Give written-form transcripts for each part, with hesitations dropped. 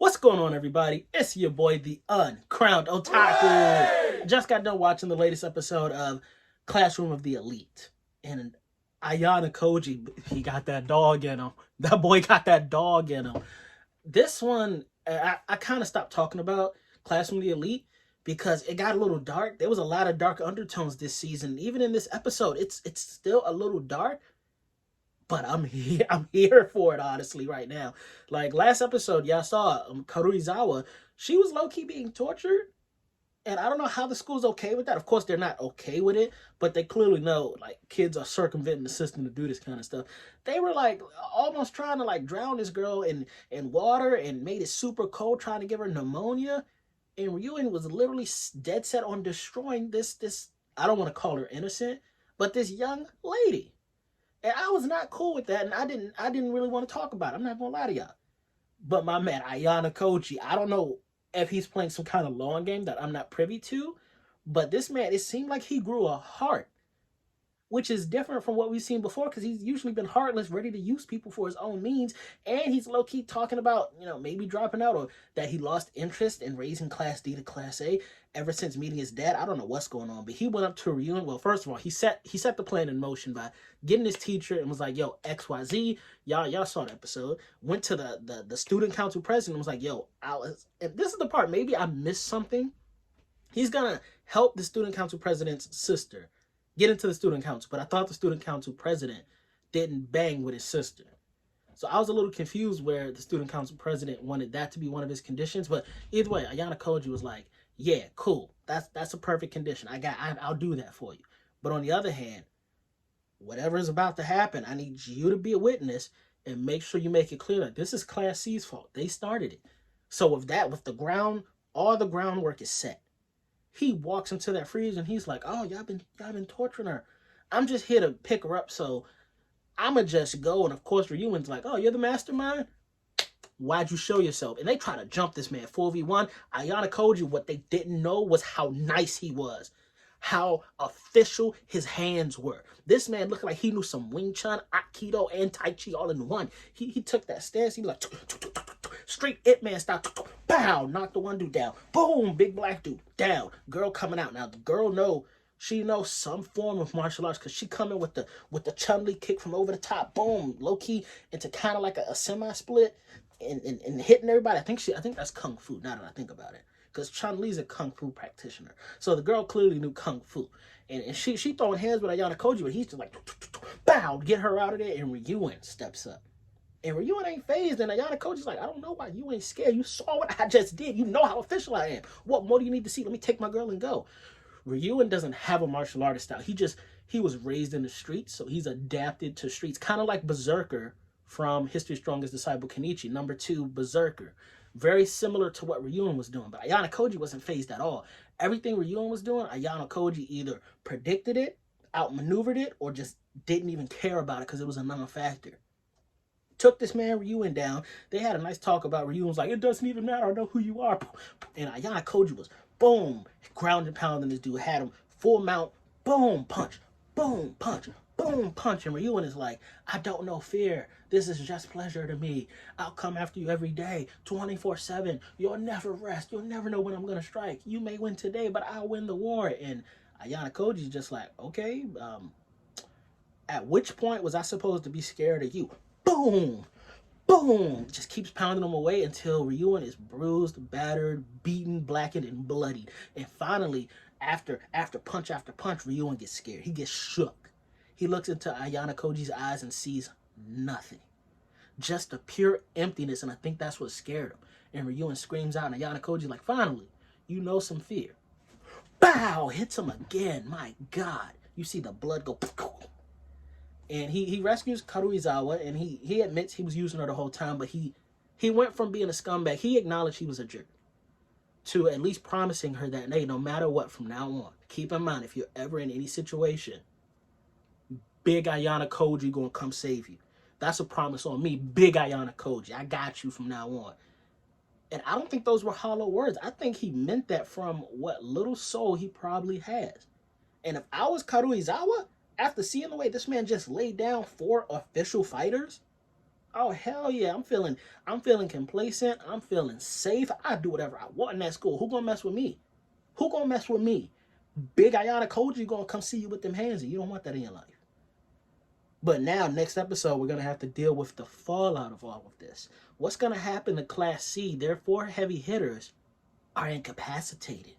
What's going on, everybody? It's your boy, the Uncrowned Otaku. Just got done watching the latest episode of Classroom of the Elite. And Ayanokoji, he got that dog in him. That boy got that dog in him. This one, I kind of stopped talking about Classroom of the Elite because it got a little dark. There was a lot of dark undertones this season. Even in this episode, it's still a little dark, but I'm here for it, honestly, right now. Like last episode, y'all saw Karuizawa. She was low key being tortured, and I don't know how the school's okay with that. Of course, they're not okay with it, but they clearly know like kids are circumventing the system to do this kind of stuff. They were like almost trying to like drown this girl in water and made it super cold, trying to give her pneumonia. And Ryuen was literally dead set on destroying this. I don't want to call her innocent, but this young lady. And I was not cool with that, and I didn't really want to talk about it. I'm not gonna lie to y'all. But my man, Ayanokoji, I don't know if he's playing some kind of long game that I'm not privy to, but this man, it seemed like he grew a heart, which is different from what we've seen before, because he's usually been heartless, ready to use people for his own means, and he's low-key talking about, maybe dropping out, or that he lost interest in raising Class D to Class A ever since meeting his dad. I don't know what's going on, but he went up to Ryuen. Well, first of all, he set the plan in motion by getting his teacher and was like, yo, XYZ, y'all saw the episode, went to the student council president and was like, yo, Alice, and this is the part, maybe I missed something. He's gonna help the student council president's sister get into the student council, but I thought the student council president didn't bang with his sister. So I was a little confused where the student council president wanted that to be one of his conditions, but either way, Ayana Koji was like, yeah, cool. That's a perfect condition. I'll do that for you. But on the other hand, whatever is about to happen, I need you to be a witness and make sure you make it clear that this is Class C's fault. They started it. So with all the groundwork is set. He walks into that freezer and he's like, "Oh, y'all been torturing her. I'm just here to pick her up, so I'ma just go." And of course, Ryuen's like, "Oh, you're the mastermind? Why'd you show yourself?" And they try to jump this man 4v1. Ayana Koji, what they didn't know was how nice he was, how official his hands were. This man looked like he knew some Wing Chun, Aikido, and Tai Chi all in one. He took that stance. He was like, straight Ip Man style. Bow, knocked the one dude down. Boom, big black dude down. Girl coming out. Now the girl she knows some form of martial arts because she coming with the Chun-Li kick from over the top. Boom, low key into kind of like a semi-split and hitting everybody. I think that's kung fu. Now that I think about it, because Chun-Li's a kung fu practitioner, so the girl clearly knew kung fu, and she throwing hands with Ayana Koji, but he's just like bow, get her out of there, and Ryuen steps up. And Ryuen ain't phased, and Ayana Koji's like, I don't know why you ain't scared. You saw what I just did. You know how official I am. What more do you need to see? Let me take my girl and go. Ryuen doesn't have a martial artist style. He was raised in the streets, so he's adapted to streets. Kind of like Berserker from History's Strongest Disciple Kenichi, number 2, Berserker. Very similar to what Ryuen was doing, but Ayana Koji wasn't phased at all. Everything Ryuen was doing, Ayana Koji either predicted it, outmaneuvered it, or just didn't even care about it because it was a non-factor. Took this man Ryuen down. They had a nice talk about Ryuen. Was like, it doesn't even matter. I know who you are. And Ayana Koji was boom, ground and pounding this dude. Had him full mount, boom, punch, boom, punch, boom, punch. And Ryuen is like, I don't know fear. This is just pleasure to me. I'll come after you every day, 24/7. You'll never rest. You'll never know when I'm gonna strike. You may win today, but I'll win the war. And Ayana Koji's just like, okay. At which point was I supposed to be scared of you? Boom, boom, just keeps pounding him away until Ryuen is bruised, battered, beaten, blackened, and bloodied. And finally, after punch after punch, Ryuen gets scared. He gets shook. He looks into Ayana Koji's eyes and sees nothing. Just a pure emptiness, and I think that's what scared him. And Ryuen screams out, and Ayana Koji's like, finally, you know some fear. Bow! Hits him again. My God. You see the blood go... And he rescues Karuizawa, and he admits he was using her the whole time, but he went from being a scumbag, he acknowledged he was a jerk, to at least promising her that, hey, no matter what, from now on, keep in mind, if you're ever in any situation, big Ayana Koji gonna come save you. That's a promise on me, big Ayana Koji. I got you from now on. And I don't think those were hollow words. I think he meant that from what little soul he probably has. And if I was Karuizawa, after seeing the way this man just laid down 4 official fighters, Oh hell yeah, I'm feeling complacent. I'm feeling safe. I do whatever I want in that school. Who gonna mess with me? Who gonna mess with me? Big Ayanokoji gonna come see you with them hands, and you don't want that in your life. But now, next episode, we're gonna have to deal with the fallout of all of this. What's gonna happen to Class C? Their four heavy hitters are incapacitated.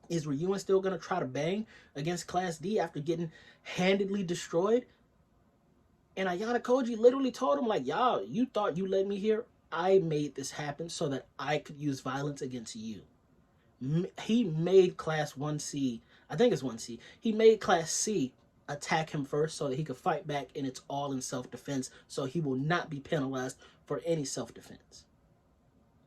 Is Ryuen still gonna try to bang against Class D after getting handedly destroyed? And Ayana Koji literally told him, like, y'all, you thought you led me here? I made this happen so that I could use violence against you. He made Class 1C, I think it's 1C, he made Class C attack him first so that he could fight back, and it's all in self-defense, so he will not be penalized for any self-defense.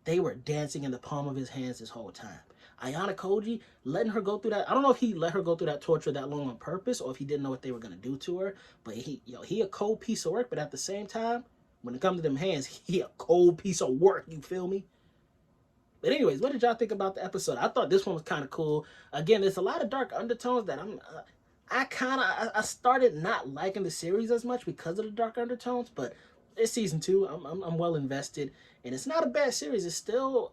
They were dancing in the palm of his hands this whole time. Ayana Koji letting her go through that. I don't know if he let her go through that torture that long on purpose or if he didn't know what they were gonna do to her. But he a cold piece of work. But at the same time, when it comes to them hands, he a cold piece of work. You feel me? But anyways, what did y'all think about the episode? I thought this one was kind of cool. Again, there's a lot of dark undertones that I started not liking the series as much because of the dark undertones. But it's season 2. I'm well invested, and it's not a bad series. It's still,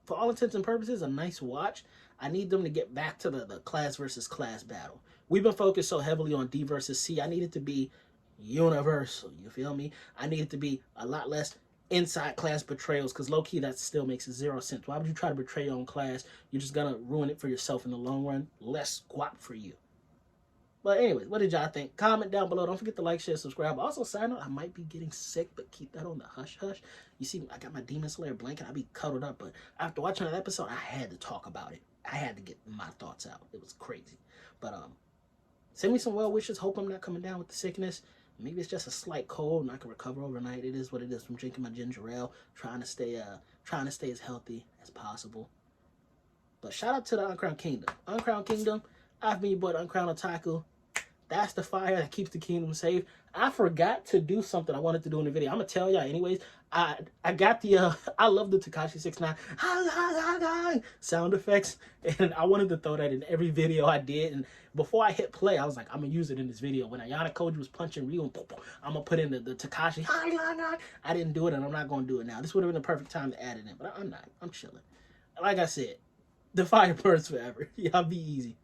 for all intents and purposes, a nice watch. I need them to get back to the class versus class battle. We've been focused so heavily on D versus C. I need it to be universal. You feel me? I need it to be a lot less inside class betrayals, because low-key that still makes zero sense. Why would you try to betray your own class? You're just gonna ruin it for yourself in the long run. Less squat for you. But anyways, what did y'all think? Comment down below. Don't forget to like, share, subscribe. Also, sign up. I might be getting sick, but keep that on the hush-hush. You see, I got my Demon Slayer blanket. I be cuddled up, but after watching that episode, I had to talk about it. I had to get my thoughts out. It was crazy. But send me some well wishes. Hope I'm not coming down with the sickness. Maybe it's just a slight cold and I can recover overnight. It is what it is from drinking my ginger ale, trying to stay as healthy as possible. But shout out to the Uncrowned Kingdom. Uncrowned Kingdom, I've been your boy, the Uncrowned Otaku. That's the fire that keeps the kingdom safe. I forgot to do something I wanted to do in the video. I'm gonna tell y'all anyways. I got the I love the Tekashi 69 sound effects, and I wanted to throw that in every video I did. And before I hit play, I was like, I'm gonna use it in this video. When Ayanokoji was punching Ryu, I'm gonna put in the Tekashi. I didn't do it, and I'm not gonna do it now. This would have been the perfect time to add it in, but I'm not. I'm chilling. Like I said, the fire burns forever. Y'all be easy.